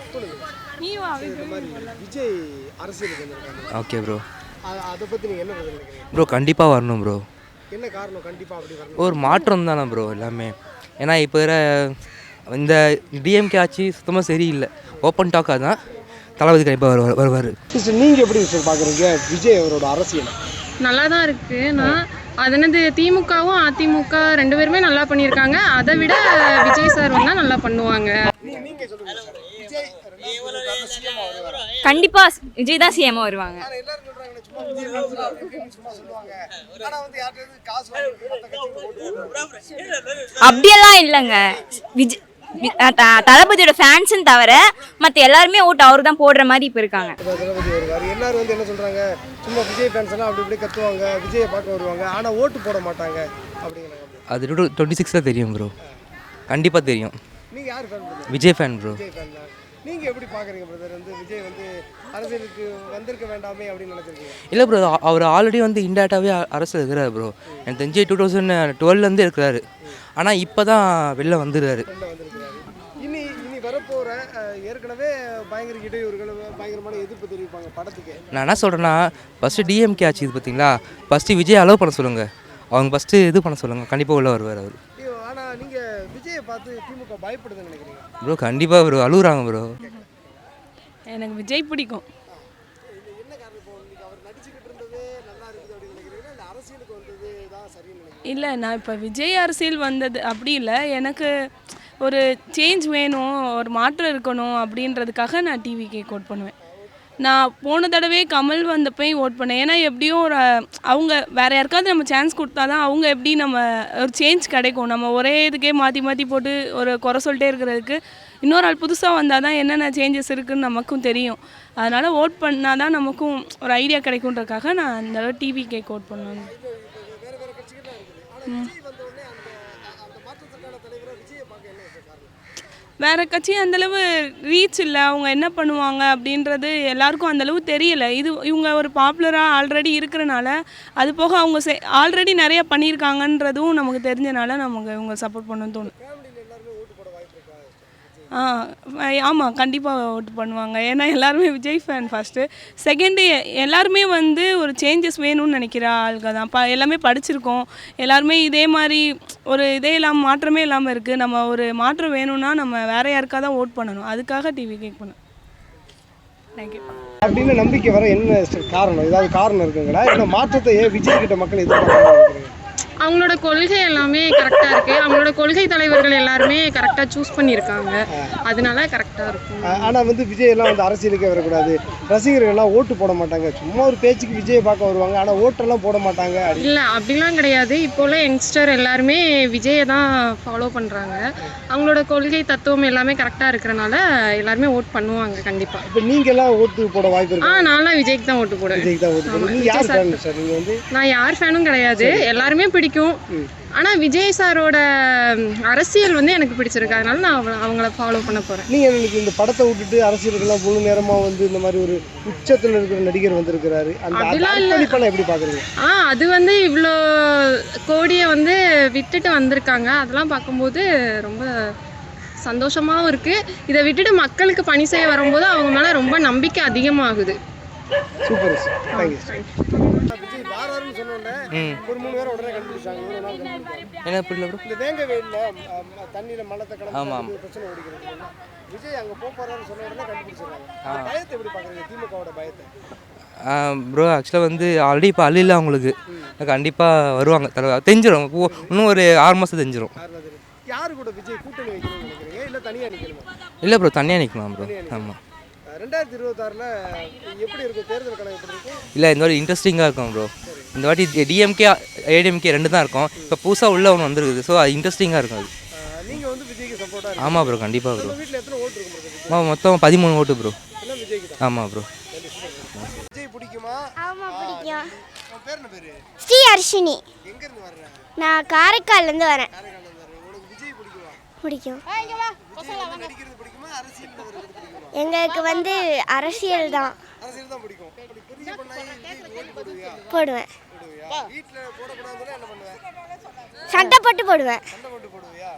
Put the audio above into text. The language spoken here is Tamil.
இந்த மாதிரி விஜய் அரசியலுக்கு வந்திருக்காங்க. Okay bro. அதை பற்றி நீங்கள் என்ன நினைக்கிறீங்க? ப்ரோ கண்டிப்பாக வரணும் ப்ரோ. என்ன காரணம் கண்டிப்பாக அப்படி வரணும்? ஒரு மாற்றம் தானே ப்ரோ எல்லாமே. ஏன்னா இப்போ இந்த டிஎம்கே ஆட்சி சுத்தமாக சரியில்லை. ஓப்பன் டாக்காக தான் தளபதி கண்டிப்பாக வருவார். நீங்கள் எப்படி பார்க்குறீங்க விஜய் அவரோட அரசியல்? நல்லா தான் இருக்குது. நான் அதனது திமுகவும் அதிமுக ரெண்டு பேருமே நல்லா பண்ணியிருக்காங்க. அதை விட விஜய் சார் வந்தால் நல்லா பண்ணுவாங்க. கண்டிப்பாக விஜய் தான் சிஎம்மா வருவாங்க. அப்படியெல்லாம் இல்லைங்க. விஜய் தளபதியோட ஃபேன்ஸுன்னு தவிர மற்ற எல்லாருமே ஓட்டு அவரு தான் போடுற மாதிரி இப்போ இருக்காங்க. தளபதி வருவார். எல்லாரும் வந்து என்ன சொல்கிறாங்க, சும்மா விஜய் ஃபேன்ஸ் எல்லாம் அப்படி இப்படி கத்துவாங்க, விஜயை பார்க்க வருவாங்க, ஆனால் ஓட்டு போட மாட்டாங்க அப்படிங்கிறாங்க. அது 26 தெரியும் ப்ரோ. கண்டிப்பாக தெரியும். நீங்கள் யார் fan? Vijay fan bro. Vijay fan தான். நீங்கள் எப்படி பார்க்குறீங்க பிரதர்? வந்து விஜய் வந்து அரசியலுக்கு வந்திருக்க வேண்டாமே அப்படின்னு நினைச்சிருக்கீங்க? இல்லை ப்ரோ, அவர் ஆல்ரெடி வந்து இன்டேரக்டாகவே அரசியல் இருக்கிறார் ப்ரோ. எனக்கு தெரிஞ்சு 2012 இருக்கிறாரு. ஆனால் இப்போ தான் வெளில வந்துடுறாரு. இனி வரப்போகிற ஏற்கனவே பயங்கர இடையூறுகள், பயங்கரமான எதிர்ப்பு தெரிவிப்பாங்க படத்துக்கு. நான் என்ன சொல்கிறேன்னா, ஃபஸ்ட்டு டிஎம்கே ஆச்சு இது பார்த்தீங்களா, ஃபஸ்ட்டு விஜய் அலோவ் பண்ண சொல்லுங்கள். அவங்க ஃபஸ்ட்டு இது பண்ண சொல்லுங்கள். கண்டிப்பாக உள்ள வருவார் அவர். ஆனால் நீங்கள் விஜயை பார்த்து திமுக பயப்படுதுன்னு நினைக்கிறீங்க? ப்ரோ கண்டிப்பாக ப்ரோ அழுகுறாங்க ப்ரோ. எனக்கு விஜய் பிடிக்கும். என்ன காரணம்? இப்போ அவர் நடிச்சுக்கிட்டு இருந்தது நல்லா இருக்குது அப்படின்னு நினைக்கிறீங்களா, இல்லை அரசியலுக்கு வந்தது தான் சரின்னு நினைக்கிறீங்க? இல்லை, நான் இப்போ விஜய் அரசியல் வந்தது அப்படி இல்லை. எனக்கு ஒரு சேஞ்ச் வேணும், ஒரு மாற்றம் இருக்கணும் அப்படின்றதுக்காக நான் டிவிக்கே ஓட் பண்ணுவேன். நான் போன தடவை கமல் வந்தப்பையும் ஓட் பண்ணேன். ஏன்னா எப்படியும் ஒரு அவங்க வேறு யாருக்காவது நம்ம சான்ஸ் கொடுத்தா தான் அவங்க எப்படி நம்ம ஒரு சேஞ்ச் கிடைக்கும். நம்ம ஒரே இதுக்கே மாற்றி மாற்றி போட்டு ஒரு குறை சொல்லிட்டே இருக்கிறதுக்கு இன்னொரு ஆள் புதுசாக வந்தால் தான் என்னென்ன சேஞ்சஸ் இருக்குதுன்னு நமக்கும் தெரியும். அதனால் ஓட் பண்ணால் தான் நமக்கும் ஒரு ஐடியா கிடைக்குன்றதுக்காக நான் இந்த தடவை டிவிக்கே ஓட் பண்ணுவேன். வேறு கட்சி அந்தளவு ரீச் இல்லை. அவங்க என்ன பண்ணுவாங்க அப்படின்றது எல்லாருக்கும் அந்தளவு தெரியலை. இவங்க ஒரு பாப்புலராக ஆல்ரெடி இருக்கிறனால, அது போக அவங்க ஆல்ரெடி நிறையா பண்ணியிருக்காங்கன்றதும் நமக்கு தெரிஞ்சனால நமக்கு இவங்க சப்போர்ட் பண்ணணும்னு தோணும். ஆமாம், கண்டிப்பாக ஓட்டு பண்ணுவாங்க. ஏன்னா எல்லாருமே விஜய் ஃபேன் ஃபஸ்ட்டு. செகண்டு எல்லாருமே வந்து ஒரு சேஞ்சஸ் வேணும்னு நினைக்கிற ஆளுங்க தான். எல்லாமே படிச்சிருக்கோம். எல்லாருமே இதே மாதிரி ஒரு இதே இல்லாமல் மாற்றமே இல்லாமல் இருக்குது. நம்ம ஒரு மாற்றம் வேணும்னா நம்ம வேறு யாருக்காக தான் ஓட் பண்ணணும். அதுக்காக டிவி கேக் பண்ணேன். தேங்க்யூ. அப்படின்னு நம்பிக்கை வர என்ன காரணம்? ஏதாவது காரணம் இருக்குங்களா? இல்லை மாற்றத்தை ஏன் விஜய் கிட்ட மக்கள் எதிர்பார்க்குறாங்க? அவங்களோட கொள்கை எல்லாமே கரெக்டாக இருக்குது. அவங்களோட கொள்கை தலைவர்கள் எல்லாருமே கரெக்டாக சூஸ் பண்ணியிருக்காங்க. அதனால கரெக்டாக இருக்கும். ஆனால் வந்து விஜய் எல்லாம் வந்து அரசியலுக்கே வரக்கூடாது, ரசிகர்கள் எல்லாம் ஓட்டு போட மாட்டாங்க, சும்மா ஒரு பேச்சுக்கு விஜயை பார்க்க வருவாங்க, ஆனால் ஓட்டெல்லாம் போட மாட்டாங்க. இல்லை, அப்படிலாம் கிடையாது. இப்போல்லாம் யங்ஸ்டர் எல்லாருமே விஜயை தான் ஃபாலோ பண்ணுறாங்க. அவங்களோட கொள்கை தத்துவம் எல்லாமே கரெக்டாக இருக்கிறனால எல்லாருமே ஓட் பண்ணுவாங்க கண்டிப்பாக. இப்போ நீங்கள் எல்லாம் ஓட்டு போட வாய்ப்பு இருக்கு? நான்லாம் விஜய்க்கு தான் ஓட்டு போடுவேன். விஜய்க்கு தான் ஓட்டு போடுவேன். யார் ஃபேன் சார் நீங்கள்? வந்து நான் யார் ஃபேனும் கிடையாது, எல்லாருமே பிடிக்கும். ஆனால் விஜய் சாரோட அரசியல் வந்து எனக்கு பிடிச்சிருக்கு. அதனால நான் அவங்கள ஃபாலோ பண்ண போகிறேன். நீங்கள் எனக்கு இந்த படத்தை விட்டுட்டு அரசியலுக்கெல்லாம் முழு நேரமாக வந்து இந்த மாதிரி ஒரு உச்சத்தில் இருக்கிற நடிகர் வந்திருக்கிறாரு, அந்த அர்ப்பணிப்பெல்லாம் எப்படி பார்க்குறீங்க? அது வந்து இவ்வளோ கோடியை வந்து விட்டுட்டு வந்திருக்காங்க. அதெல்லாம் பார்க்கும்போது ரொம்ப சந்தோஷமாகவும் இருக்குது. இதை விட்டுட்டு மக்களுக்கு பணி செய்ய வரும்போது அவங்க மேலே ரொம்ப நம்பிக்கை அதிகமாகுது. Super, thank you. விஜய் வாராருன்னு சொன்னோன்னே ஒரு 3 பேர் உடனே கண்டுபிடிச்சாங்க. என்ன புரியல ப்ரோ? இந்த வேங்க வெயிலில் தண்ணியில் மலத்தை கலந்து பிரச்சனை ஓடிக்கிறது. விஜய் அங்கே போகிறாருன்னு சொன்ன உடனே கண்டுபிடிச்சிருக்காங்க. பயத்தை எப்படி பார்க்குறீங்க, திமுகவோட பயத்தை? ப்ரோ ஆக்சுவலாக வந்து ஆல்ரெடி இப்போ அழில அவங்களுக்கு கண்டிப்பாக வருவாங்க. தெரிஞ்சிடும். இன்னும் ஒரு 6 மாதம் தெரிஞ்சிடும். யாரு கூட விஜய் கூட்டணி வைக்கணும்னு நினைக்கிறீங்க, இல்லை தனியாக நிற்கணுமா? இல்லை ப்ரோ, தனியாக நிற்கலாம் ப்ரோ. ஆமாம். 2026 எப்படி இருக்கும் தேர்தல் கணக்கு? எப்படி இருக்கும்? இல்லை, இந்த வாட்டி இன்ட்ரெஸ்டிங்காக இருக்கும் ப்ரோ. இந்த வாட்டி டிஎம்கே ஏடிஎம்கே 2 தான் இருக்கும். இப்போ புதுசாக உள்ள ஒன்று வந்துருக்குது. ஸோ அது இன்ட்ரெஸ்டிங்காக இருக்கும். அது நீங்கள் வந்து விஜய்க்கு சப்போர்ட்டாக இருக்கு? ஆமாம் ப்ரோ, கண்டிப்பாக ப்ரோ. வீட்டில் எத்தனை ஓட்டு இருக்கும்? மொத்தம் 13 ஓட்டு ப்ரோ. எல்லாம் விஜய்க்கு தான்? ஆமாம் ப்ரோ. விஜய் பிடிக்குமா? ஆமாம், பிடிக்கும். உன் பேர் என்ன பேர்? ஸ்ரீ அர்ஷினி. எங்கேருந்து வர்றேன்? நான் காரைக்கால்லேருந்து வரேன். உனக்கு விஜய் பிடிக்குமா? பிடிக்கும். நடிக்கிறது பிடிக்குமா, அரசியல் பிடிக்குமா? எங்களுக்கு வந்து அரசியல் தான். அரசியல் தான் பிடிக்கும். பெரிய பண்ணாய் ஓட்டு போடுவியா? போடுவேன். வீட்டில் போடக்கூடாதுன்னா என்ன பண்ணுவேன்? சண்டை போட்டு போடுவேன். சண்டை போட்டு போடுவியா?